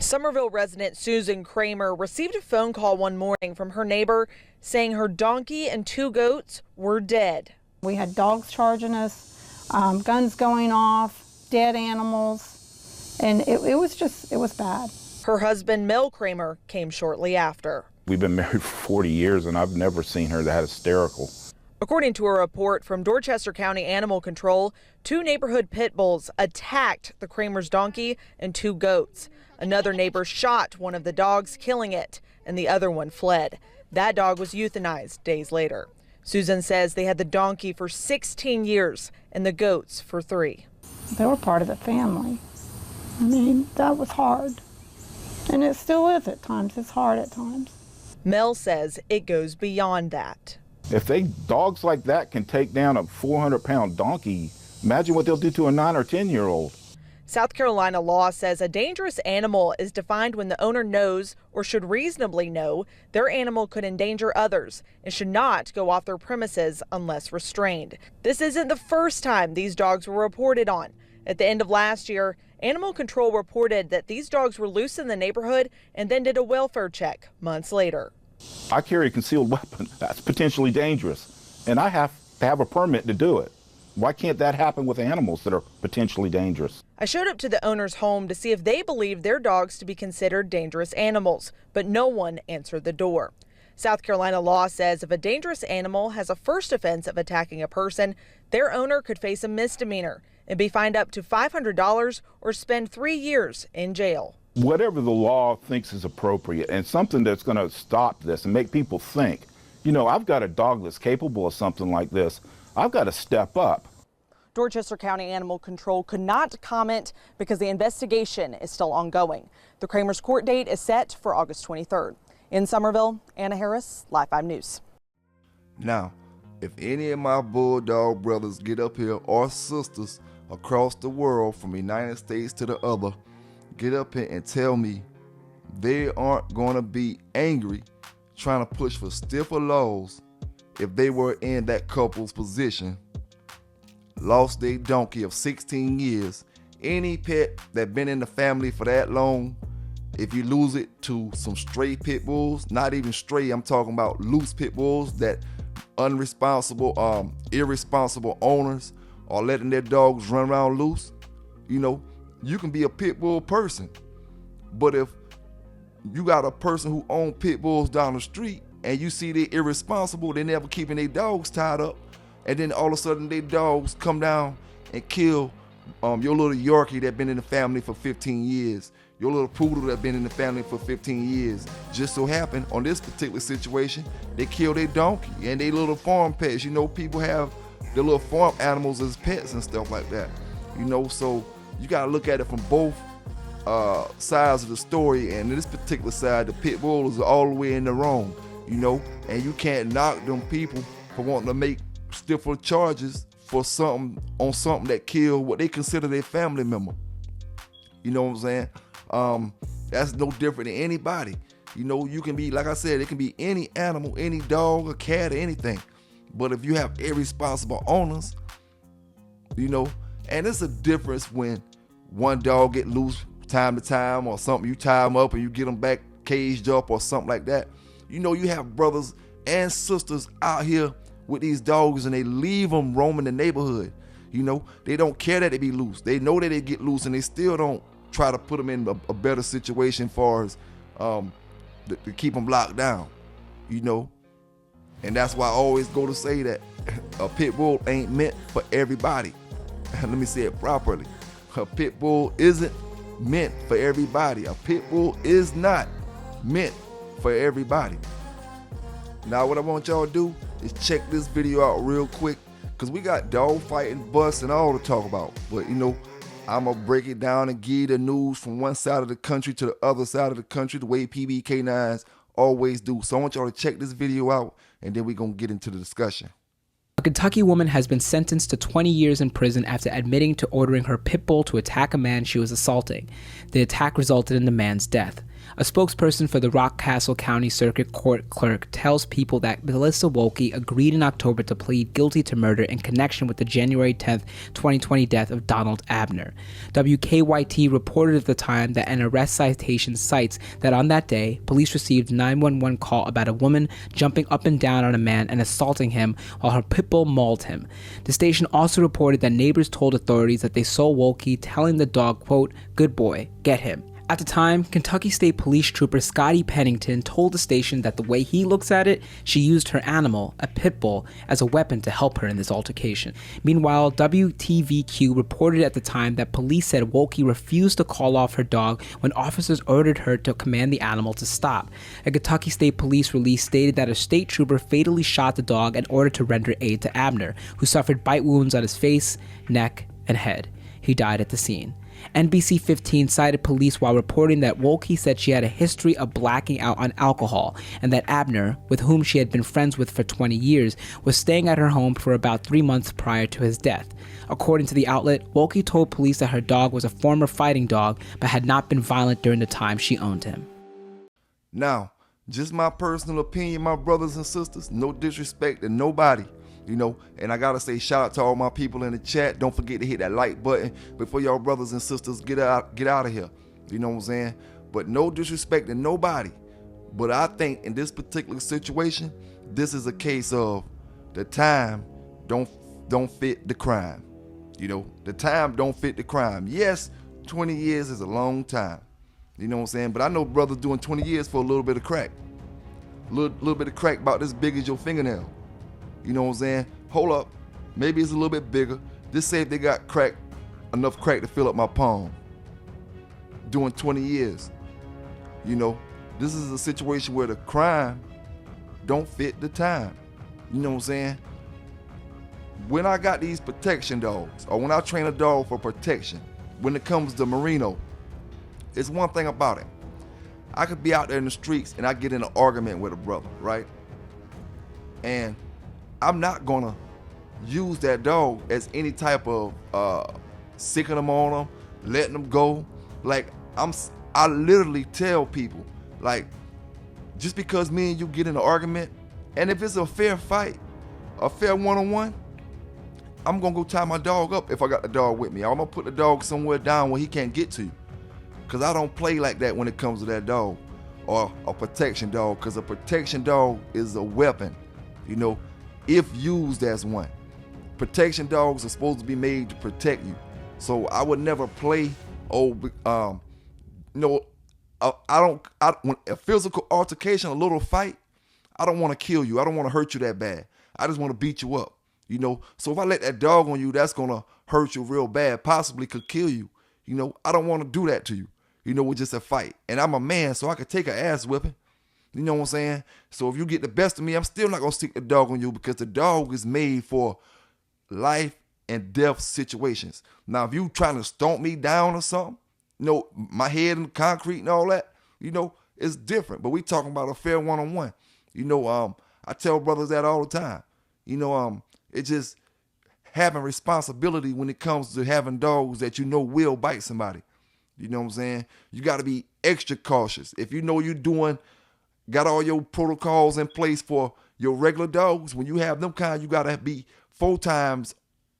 Summerville resident Susan Kramer received a phone call one morning from her neighbor saying her donkey and 2 goats were dead. We had dogs charging us, guns going off, dead animals, and it was bad. Her husband, Mel Kramer, came shortly after. We've been married for 40 years, and I've never seen her that hysterical. According to a report from Dorchester County Animal Control, 2 neighborhood pit bulls attacked the Kramer's donkey and 2 goats. Another neighbor shot one of the dogs, killing it, and the other one fled. That dog was euthanized days later. Susan says they had the donkey for 16 years and the goats for 3. They were part of the family. I mean, that was hard. And it still is at times. It's hard at times. Mel says it goes beyond that. If dogs like that can take down a 400-pound donkey, imagine what they'll do to a 9 or 10-year-old. South Carolina law says a dangerous animal is defined when the owner knows or should reasonably know their animal could endanger others and should not go off their premises unless restrained. This isn't the first time these dogs were reported on. At the end of last year, Animal Control reported that these dogs were loose in the neighborhood and then did a welfare check months later. I carry a concealed weapon. That's potentially dangerous, and I have to have a permit to do it. Why can't that happen with animals that are potentially dangerous? I showed up to the owner's home to see if they believed their dogs to be considered dangerous animals, but no one answered the door. South Carolina law says if a dangerous animal has a first offense of attacking a person, their owner could face a misdemeanor and be fined up to $500 or spend 3 years in jail. Whatever the law thinks is appropriate and something that's going to stop this and make people think, you know, I've got a dog that's capable of something like this. I've got to step up. Dorchester County Animal Control could not comment because the investigation is still ongoing. The Kramer's court date is set for August 23rd. In Summerville, Anna Harris, Live 5 News. Now, if any of my bulldog brothers get up here or sisters across the world from the United States to the other, get up here and tell me they aren't going to be angry trying to push for stiffer laws if they were in that couple's position, lost their donkey of 16 years, any pet that been in the family for that long, if you lose it to some stray pit bulls, not even stray, I'm talking about loose pit bulls that irresponsible owners are letting their dogs run around loose, you know, you can be a pit bull person. But if you got a person who owns pit bulls down the street and you see they're irresponsible, they never keeping their dogs tied up, and then all of a sudden their dogs come down and kill your little Yorkie that been in the family for 15 years, your little poodle that been in the family for 15 years. Just so happened on this particular situation, they killed their donkey and they little farm pets. You know, people have their little farm animals as pets and stuff like that. You know, so you gotta look at it from both sides of the story, and in this particular side, the pit bull is all the way in the wrong, you know, and you can't knock them people for wanting to make stiffer charges for something that killed what they consider their family member. You know what I'm saying? That's no different than anybody. You know, you can be, like I said, it can be any animal, any dog, a cat, or anything. But if you have irresponsible owners, you know, and it's a difference when one dog get loose time to time or something, you tie them up and you get them back caged up or something like that. You know, you have brothers and sisters out here with these dogs and they leave them roaming the neighborhood. You know, they don't care that they be loose. They know that they get loose and they still don't try to put them in a better situation as far as to keep them locked down, you know. And that's why I always go to say that a pit bull ain't meant for everybody. Let me say it properly. A pit bull isn't meant for everybody. A pit bull is not meant for everybody. Now what I want y'all to do is check this video out real quick, because we got dog fighting, busts, and all to talk about. But you know, I'm going to break it down and give you the news from one side of the country to the other side of the country, the way PB Canines always do. So I want y'all to check this video out, and then we're going to get into the discussion. A Kentucky woman has been sentenced to 20 years in prison after admitting to ordering her pit bull to attack a man she was assaulting. The attack resulted in the man's death. A spokesperson for the Rockcastle County Circuit Court clerk tells people that Melissa Wolke agreed in October to plead guilty to murder in connection with the January 10th, 2020 death of Donald Abner. WKYT reported at the time that an arrest citation cites that on that day, police received a 911 call about a woman jumping up and down on a man and assaulting him while her pit bull mauled him. The station also reported that neighbors told authorities that they saw Wolke telling the dog, quote, "Good boy, get him." At the time, Kentucky State Police Trooper Scotty Pennington told the station that the way he looks at it, she used her animal, a pit bull, as a weapon to help her in this altercation. Meanwhile, WTVQ reported at the time that police said Wolke refused to call off her dog when officers ordered her to command the animal to stop. A Kentucky State Police release stated that a state trooper fatally shot the dog in order to render aid to Abner, who suffered bite wounds on his face, neck, and head. He died at the scene. NBC 15 cited police while reporting that Wolke said she had a history of blacking out on alcohol and that Abner, with whom she had been friends with for 20 years, was staying at her home for about 3 months prior to his death. According to the outlet, Wolke told police that her dog was a former fighting dog but had not been violent during the time she owned him. Now, just my personal opinion, my brothers and sisters, no disrespect to nobody. And I gotta say shout out to all my people in the chat. Don't forget to hit that like button before y'all brothers and sisters get out of here. You know what I'm saying? But no disrespect to nobody. But I think in this particular situation, this is a case of the time don't fit the crime. The time don't fit the crime. Yes, 20 years is a long time. You know what I'm saying? But I know brothers doing 20 years for a little bit of crack. A little bit of crack about this big as your fingernail. You know what I'm saying? Hold up. Maybe it's a little bit bigger. Just say if they got enough crack to fill up my palm. Doing 20 years. This is a situation where the crime don't fit the time. You know what I'm saying? When I got these protection dogs, or when I train a dog for protection, when it comes to Merino, it's one thing about it. I could be out there in the streets and I get in an argument with a brother, right? And I'm not gonna use that dog as any type of sicking them on them, letting them go. I literally tell people, just because me and you get in an argument, and if it's a fair fight, a fair one-on-one, I'm gonna go tie my dog up if I got the dog with me. I'm gonna put the dog somewhere down where he can't get to you. Cause I don't play like that when it comes to that dog or a protection dog, cause a protection dog is a weapon, if used as one. Protection dogs are supposed to be made to protect you. So I would never play, when a physical altercation, a little fight, I don't want to kill you. I don't want to hurt you that bad. I just want to beat you up, So if I let that dog on you, that's going to hurt you real bad, possibly could kill you. I don't want to do that to you. We're just a fight. And I'm a man, so I could take an ass whipping. You know what I'm saying? So if you get the best of me, I'm still not going to stick the dog on you because the dog is made for life and death situations. Now, if you trying to stomp me down or something, my head in the concrete and all that, it's different. But we talking about a fair one-on-one. I tell brothers that all the time. It's just having responsibility when it comes to having dogs that will bite somebody. You know what I'm saying? You got to be extra cautious. If you're got all your protocols in place for your regular dogs, when you have them kind, you got to be 4 times,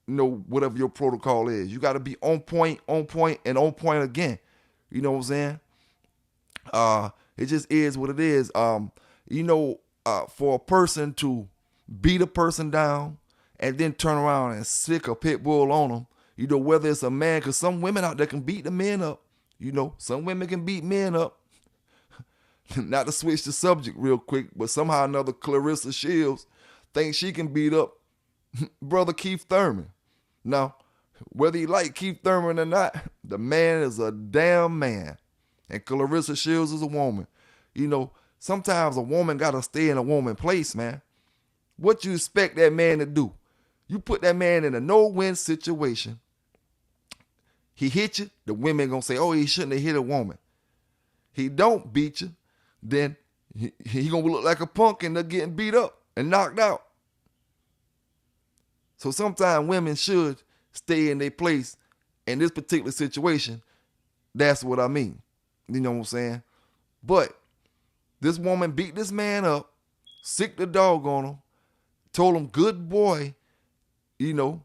whatever your protocol is. You got to be on point, and on point again. You know what I'm saying? It just is what it is. For a person to beat a person down and then turn around and sick a pit bull on them, whether it's a man, because some women out there can beat the men up. Some women can beat men up. Not to switch the subject real quick, but somehow or another Clarissa Shields thinks she can beat up brother Keith Thurman. Now, whether you like Keith Thurman or not, the man is a damn man. And Clarissa Shields is a woman. Sometimes a woman got to stay in a woman place, man. What you expect that man to do? You put that man in a no-win situation. He hit you, the women going to say, oh, he shouldn't have hit a woman. He don't beat you, then he going to look like a punk and they're getting beat up and knocked out. So sometimes women should stay in their place. In this particular situation, that's what I mean. You know what I'm saying? But this woman beat this man up, sicked the dog on him, told him, good boy, you know.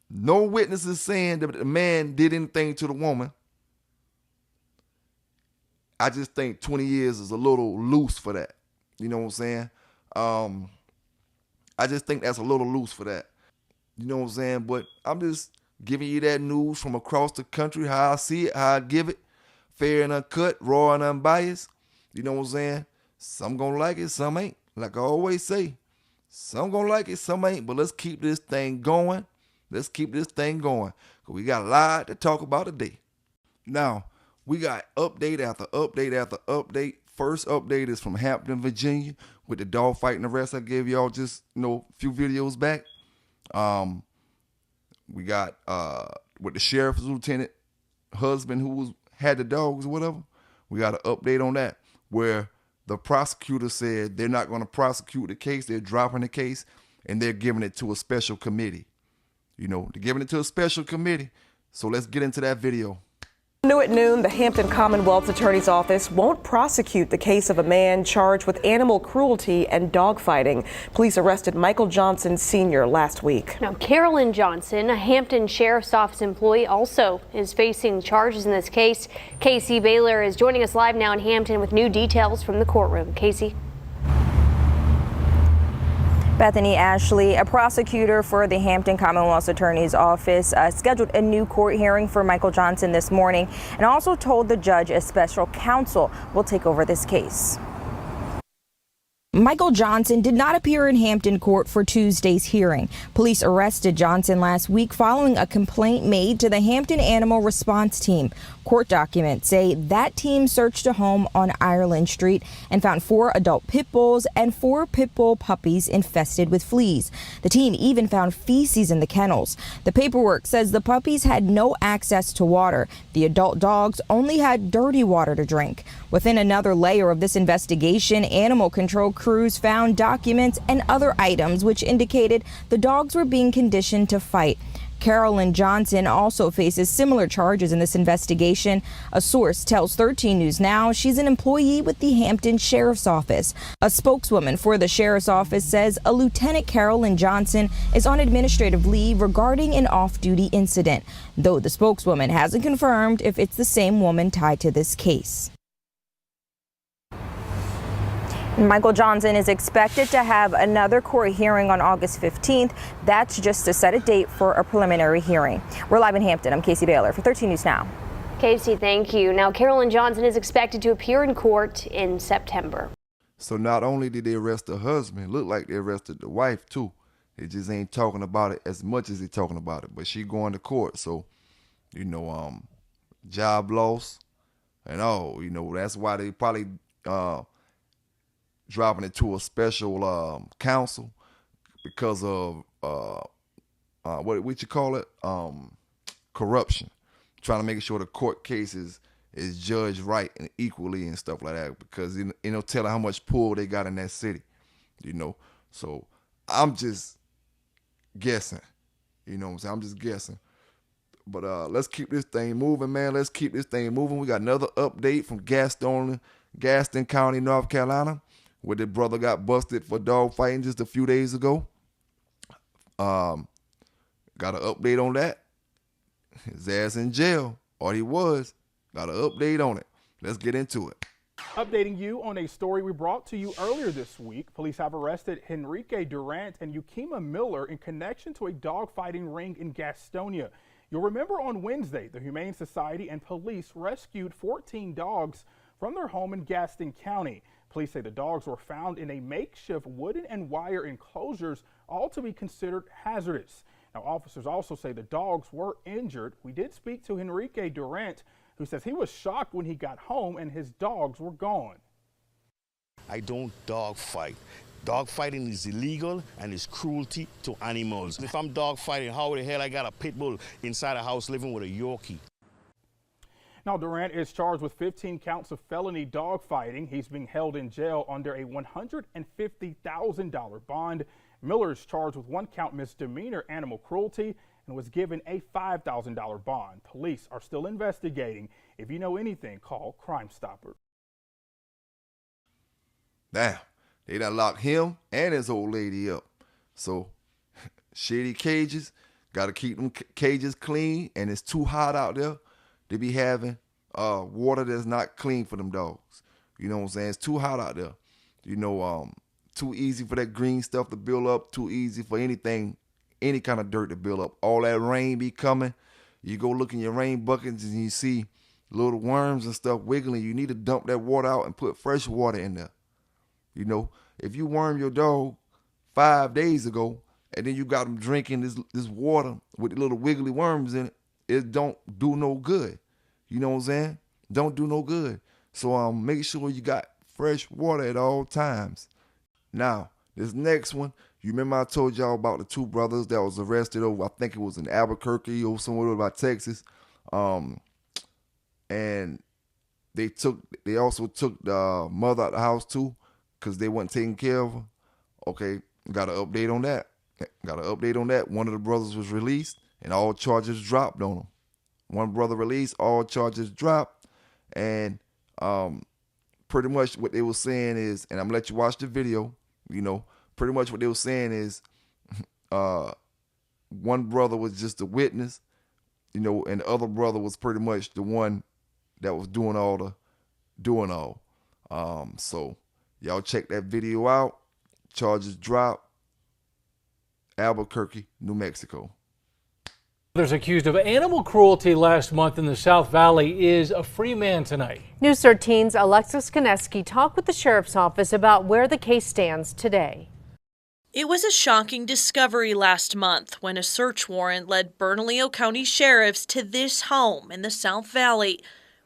No witnesses saying that the man did anything to the woman. I just think 20 years is a little loose for that. You know what I'm saying? I just think that's a little loose for that. You know what I'm saying? But I'm just giving you that news from across the country, how I see it, how I give it. Fair and uncut, raw and unbiased. You know what I'm saying? Some gonna like it, some ain't. Like I always say, some gonna like it, some ain't. But let's keep this thing going. Let's keep this thing going. Because we got a lot to talk about today. Now, we got update after update after update. First update is from Hampton, Virginia, with the dog fighting arrest I gave y'all just, a few videos back. We got with the sheriff's lieutenant husband who had the dogs or whatever. We got an update on that where the prosecutor said they're not going to prosecute the case. They're dropping the case and they're giving it to a special committee. They're giving it to a special committee. So let's get into that video. New at noon, the Hampton Commonwealth's Attorney's Office won't prosecute the case of a man charged with animal cruelty and dogfighting. Police arrested Michael Johnson Sr. last week. Now, Carolyn Johnson, a Hampton Sheriff's Office employee, also is facing charges in this case. Casey Baylor is joining us live now in Hampton with new details from the courtroom. Casey. Bethany Ashley, a prosecutor for the Hampton Commonwealth's Attorney's Office, scheduled a new court hearing for Michael Johnson this morning and also told the judge a special counsel will take over this case. Michael Johnson did not appear in Hampton court for Tuesday's hearing. Police arrested Johnson last week following a complaint made to the Hampton Animal Response Team. Court documents say that team searched a home on Ireland Street and found 4 adult pit bulls and 4 pit bull puppies infested with fleas. The team even found feces in the kennels. The paperwork says the puppies had no access to water. The adult dogs only had dirty water to drink. Within another layer of this investigation, animal control crews found documents and other items which indicated the dogs were being conditioned to fight. Carolyn Johnson also faces similar charges in this investigation. A source tells 13 News Now she's an employee with the Hampton Sheriff's Office. A spokeswoman for the Sheriff's Office says a Lieutenant Carolyn Johnson is on administrative leave regarding an off-duty incident, though the spokeswoman hasn't confirmed if it's the same woman tied to this case. Michael Johnson is expected to have another court hearing on August 15th. That's just to set a date for a preliminary hearing. We're live in Hampton. I'm Casey Baylor for 13 News Now. Casey, thank you. Now, Carolyn Johnson is expected to appear in court in September. So not only did they arrest the husband, looked like they arrested the wife too. They just ain't talking about it as much as they talking about it. But she going to court, so job loss and all. That's why they probably dropping it to a special counsel because of what you call it, corruption. Trying to make sure the court case is judged right and equally and stuff like that, because telling how much pull they got in that city, So I'm just guessing, what I'm saying? I'm just guessing. But let's keep this thing moving, man. Let's keep this thing moving. We got another update from Gaston County, North Carolina, where the brother got busted for dog fighting just a few days ago. Got an update on that. His ass in jail, or he was. Got an update on it. Let's get into it. Updating you on a story we brought to you earlier this week. Police have arrested Henrique Durant and Yukima Miller in connection to a dogfighting ring in Gastonia. You'll remember on Wednesday, the Humane Society and police rescued 14 dogs from their home in Gaston County. Police say the dogs were found in a makeshift wooden and wire enclosures, all to be considered hazardous. Now, officers also say the dogs were injured. We did speak to Henrique Durant, who says he was shocked when he got home and his dogs were gone. I don't dog fight. Dog fighting is illegal and is cruelty to animals. If I'm dog fighting, how the hell I got a pit bull inside a house living with a Yorkie? Now, Durant is charged with 15 counts of felony dogfighting. He's being held in jail under a $150,000 bond. Miller is charged with 1 count misdemeanor animal cruelty and was given a $5,000 bond. Police are still investigating. If you know anything, call Crime Stopper. Damn, they done locked him and his old lady up. So, shitty cages, got to keep them cages clean, and it's too hot out there to be having water that's not clean for them dogs. You know what I'm saying? It's too hot out there. You know, too easy for that green stuff to build up, too easy for anything, any kind of dirt to build up. All that rain be coming. You go look in your rain buckets and you see little worms and stuff wiggling. You need to dump that water out and put fresh water in there. You know, if you worm your dog 5 days ago and then you got them drinking this water with the little wiggly worms in it, it don't do no good. You know what I'm saying? Don't do no good. So make sure you got fresh water at all times. Now, this next one, you remember I told y'all about the two brothers that was arrested over, I think it was in Albuquerque or somewhere about Texas. And they also took the mother out the house too, because they weren't taking care of her. Okay, got an update on that. One of the brothers was released and all charges dropped on him. One brother released, all charges dropped. And pretty much what they were saying is, and I'm gonna let you watch the video, you know, pretty much what they were saying is one brother was just a witness, you know, and the other brother was pretty much the one that was doing all. So y'all check that video out. Charges drop. Albuquerque, New Mexico. Others accused of animal cruelty last month in the South Valley is a free man tonight. News 13's Alexis Koneski talked with the sheriff's office about where the case stands today. It was a shocking discovery last month when a search warrant led Bernalillo County sheriffs to this home in the South Valley,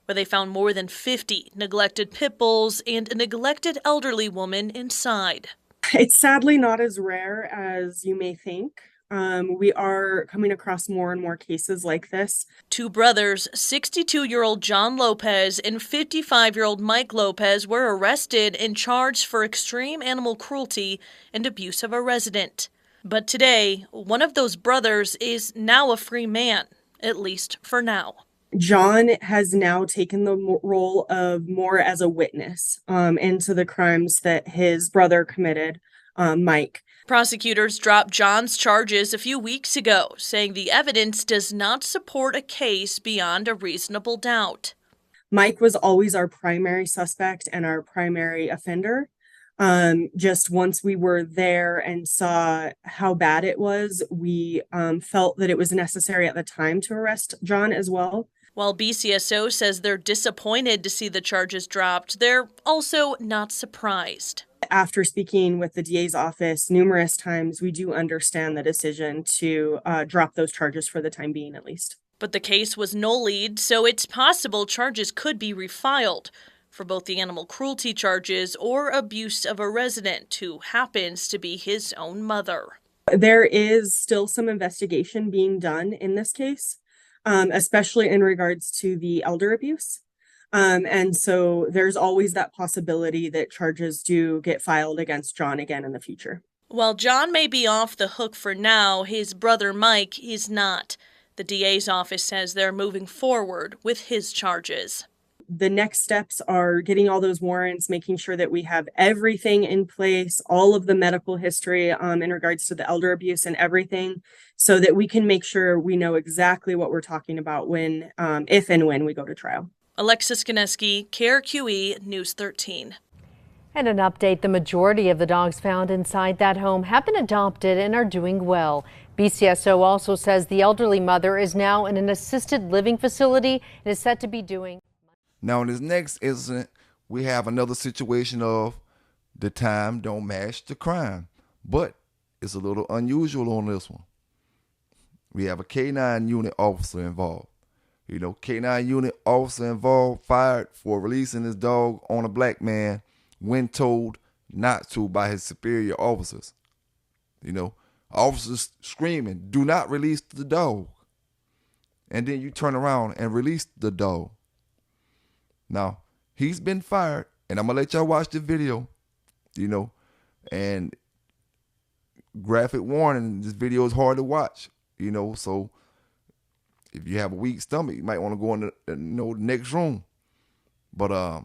where they found more than 50 neglected pit bulls and a neglected elderly woman inside. It's sadly not as rare as you may think. We are coming across more and more cases like this. Two brothers, 62-year-old John Lopez and 55-year-old Mike Lopez, were arrested and charged for extreme animal cruelty and abuse of a resident. But today, one of those brothers is now a free man, at least for now. John has now taken the role of more as a witness into the crimes that his brother committed, Mike. Prosecutors dropped John's charges a few weeks ago, saying the evidence does not support a case beyond a reasonable doubt. Mike was always our primary suspect and our primary offender. Just once we were there and saw how bad it was, we felt that it was necessary at the time to arrest John as well. While BCSO says they're disappointed to see the charges dropped, they're also not surprised. After speaking with the DA's office numerous times, we do understand the decision to drop those charges for the time being, at least. But the case was no-lead, so it's possible charges could be refiled for both the animal cruelty charges or abuse of a resident who happens to be his own mother. There is still some investigation being done in this case, especially in regards to the elder abuse. And so there's always that possibility that charges do get filed against John again in the future. While John may be off the hook for now, his brother Mike is not. The DA's office says they're moving forward with his charges. The next steps are getting all those warrants, making sure that we have everything in place, all of the medical history in regards to the elder abuse and everything, so that we can make sure we know exactly what we're talking about when, if and when we go to trial. Alexis Koneski, KRQE News 13. And an update, the majority of the dogs found inside that home have been adopted and are doing well. BCSO also says the elderly mother is now in an assisted living facility and is set to be doing. Now in this next incident, we have another situation of the time don't match the crime, but it's a little unusual on this one. We have a K9 unit officer involved. You know, K9 unit officer involved, fired for releasing his dog on a black man when told not to by his superior officers. You know, officers screaming, do not release the dog. And then you turn around and release the dog. Now, he's been fired, and I'm going to let y'all watch the video, you know, and graphic warning, this video is hard to watch, you know, so if you have a weak stomach, you might want to go in the next room. But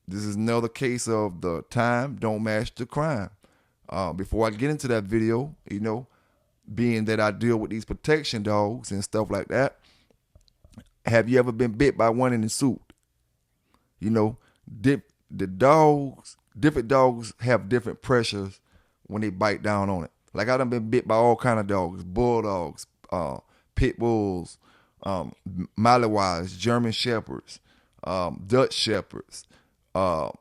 This is another case of the time don't match the crime. Before I get into that video, being that I deal with these protection dogs and stuff like that, have you ever been bit by one in the suit? Different dogs have different pressures when they bite down on it. Like I done been bit by all kind of dogs, bulldogs, pit bulls, Malawi's, German shepherds, Dutch shepherds, what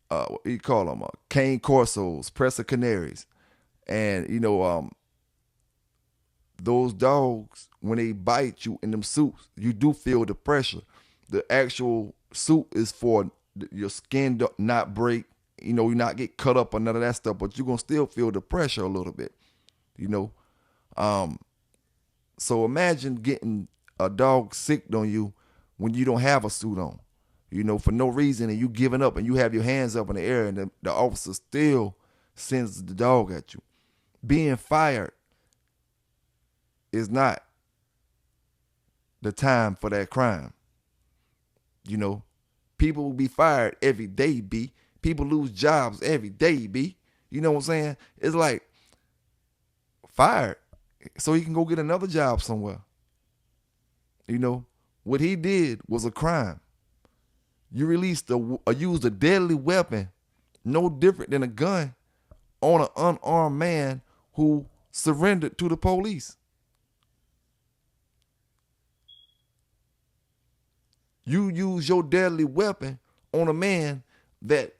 do you call them? Cane Corsos, Presa Canaries. And, those dogs, when they bite you in them suits, you do feel the pressure. The actual suit is for your skin to not break, you not get cut up or none of that stuff, but you're going to still feel the pressure a little bit, So imagine getting a dog sick on you when you don't have a suit on, for no reason, and you giving up and you have your hands up in the air and the officer still sends the dog at you. Being fired is not the time for that crime. People will be fired every day, B. People lose jobs every day, B. You know what I'm saying? It's like fired so he can go get another job somewhere. What he did was a crime. You used a deadly weapon, no different than a gun, on an unarmed man who surrendered to the police. You use your deadly weapon on a man that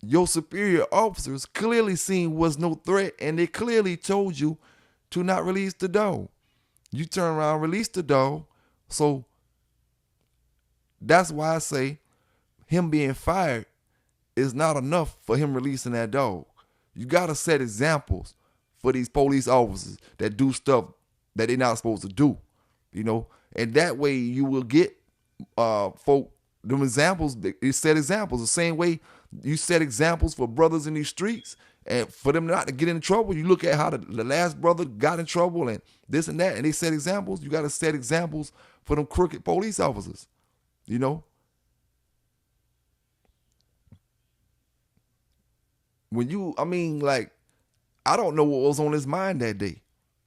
your superior officers clearly seen was no threat, and they clearly told you to not release the dog. You turn around, release the dog. So that's why I say him being fired is not enough for him releasing that dog. You got to set examples for these police officers that do stuff that they're not supposed to do, and that way you will get folk them examples. You set examples the same way you set examples for brothers in these streets, and for them not to get in trouble. You look at how the last brother got in trouble and this and that, and they set examples. You got to set examples for them crooked police officers. When I don't know what was on his mind that day.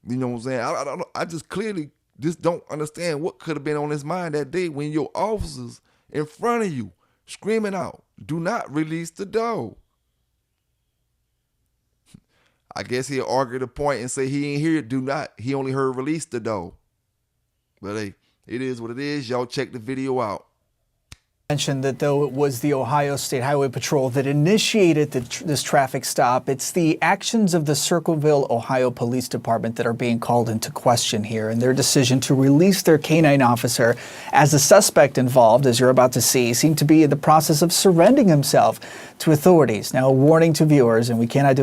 You know what I'm saying? I don't know. I just clearly just don't understand what could have been on his mind that day when your officers in front of you screaming out, "Do not release the dog." I guess he'll argue the point and say he ain't hear "do not." He only heard "release the dog." But hey, it is what it is. Y'all check the video out. Mentioned that though it was the Ohio State Highway Patrol that initiated this traffic stop, it's the actions of the Circleville, Ohio Police Department that are being called into question here, and their decision to release their canine officer as the suspect involved, as you're about to see, seemed to be in the process of surrendering himself to authorities. Now, a warning to viewers, and we cannot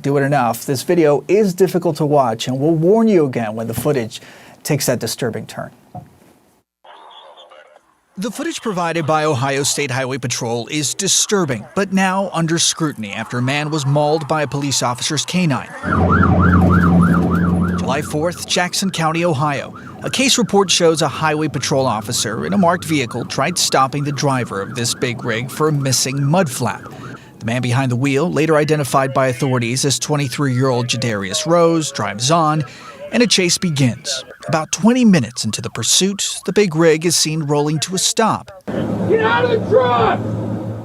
do it enough, this video is difficult to watch, and we'll warn you again when the footage takes that disturbing turn. The footage provided by Ohio State Highway Patrol is disturbing, but now under scrutiny after a man was mauled by a police officer's canine. July 4th, Jackson County, Ohio. A case report shows a highway patrol officer in a marked vehicle tried stopping the driver of this big rig for a missing mud flap. The man behind the wheel, later identified by authorities as 23-year-old Jadarius Rose, drives on, and a chase begins. About 20 minutes into the pursuit, the big rig is seen rolling to a stop. Get out of the truck!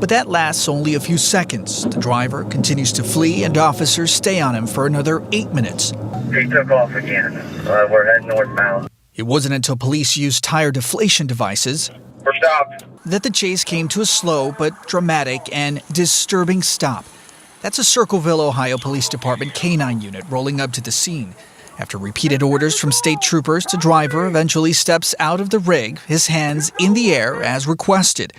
But that lasts only a few seconds. The driver continues to flee, and officers stay on him for another 8 minutes. He took off again. We're heading northbound. It wasn't until police used tire deflation devices We're stopped. that the chase came to a slow but dramatic and disturbing stop. That's a Circleville, Ohio Police Department canine unit rolling up to the scene. After repeated orders from state troopers, the driver eventually steps out of the rig, his hands in the air as requested.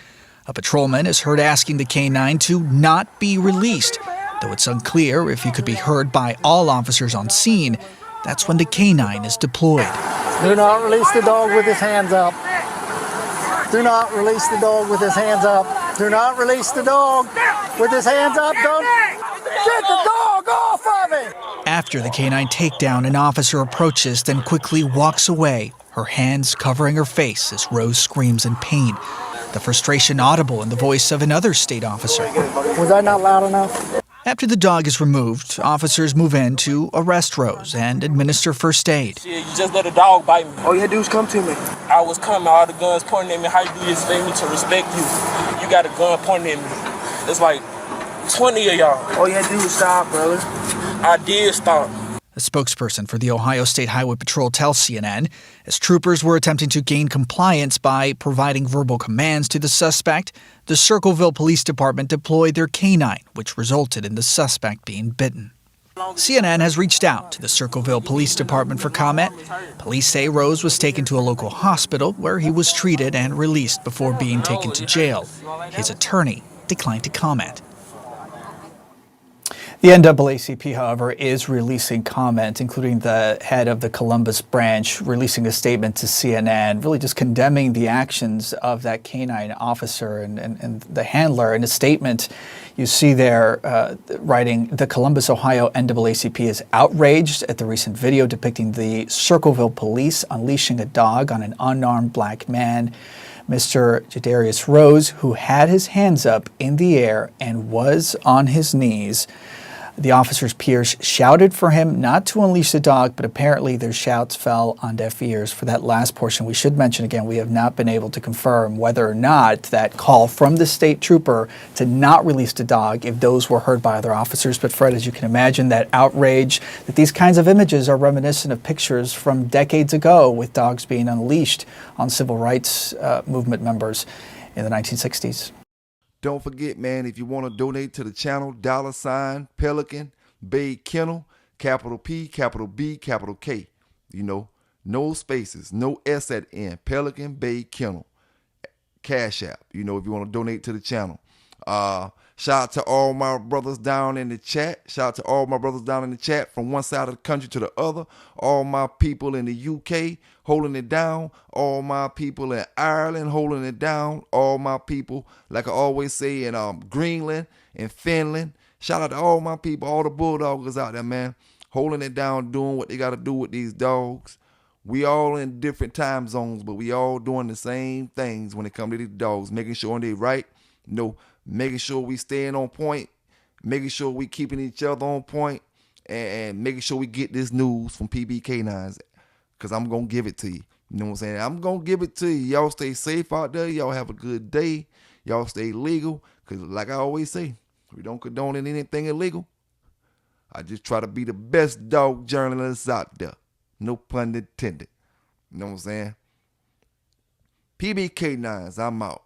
A patrolman is heard asking the canine to not be released. Though it's unclear if he could be heard by all officers on scene, that's when the canine is deployed. Do not release the dog with his hands up. Do not release the dog with his hands up. Do not release the dog with his hands up. Don't get the dog off of him. After the canine takedown, an officer approaches, then quickly walks away, her hands covering her face as Rose screams in pain. the frustration audible in the voice of another state officer. Was I not loud enough? After the dog is removed, officers move in to arrest Rose and administer first aid. Yeah, you just let a dog bite me. All you had to do was come to me. I was coming, all the guns pointing at me. How you do this for me to respect you? You got a gun pointing at me. It's like 20 of y'all. All you had to do was stop, brother. I did stop. A spokesperson for the Ohio State Highway Patrol tells CNN as troopers were attempting to gain compliance by providing verbal commands to the suspect, the Circleville Police Department deployed their canine, which resulted in the suspect being bitten. CNN has reached out to the Circleville Police Department for comment. Police say Rose was taken to a local hospital where he was treated and released before being taken to jail. His attorney declined to comment. The NAACP, however, is releasing comment, including the head of the Columbus branch, releasing a statement to CNN, really just condemning the actions of that canine officer and the handler. In a statement, you see there writing, the Columbus, Ohio NAACP is outraged at the recent video depicting the Circleville police unleashing a dog on an unarmed black man, Mr. Jadarius Rose, who had his hands up in the air and was on his knees. The officer's peers shouted for him not to unleash the dog, but apparently their shouts fell on deaf ears. For that last portion, we should mention again, we have not been able to confirm whether or not that call from the state trooper to not release the dog, if those were heard by other officers. But Fred, as you can imagine, that outrage, that these kinds of images are reminiscent of pictures from decades ago with dogs being unleashed on civil rights movement members in the 1960s. Don't forget, man, if you want to donate to the channel, $ Pelican Bay Kennel, capital P, capital B, capital K. You know, no spaces, no S at the end. Pelican Bay Kennel. Cash App, you know, if you want to donate to the channel. Shout out to all my brothers down in the chat. Shout out to all my brothers down in the chat from one side of the country to the other. All my people in the UK holding it down. All my people in Ireland holding it down. All my people, like I always say, in Greenland and Finland. Shout out to all my people, all the bulldoggers out there, man, holding it down, doing what they got to do with these dogs. We all in different time zones, but we all doing the same things when it comes to these dogs, making sure they right. Making sure we staying on point, making sure we keeping each other on point, and making sure we get this news from PB Canines, because I'm going to give it to you. You know what I'm saying? I'm going to give it to you. Y'all stay safe out there. Y'all have a good day. Y'all stay legal, because like I always say, we don't condone anything illegal. I just try to be the best dog journalist out there. No pun intended. You know what I'm saying? PB Canines, I'm out.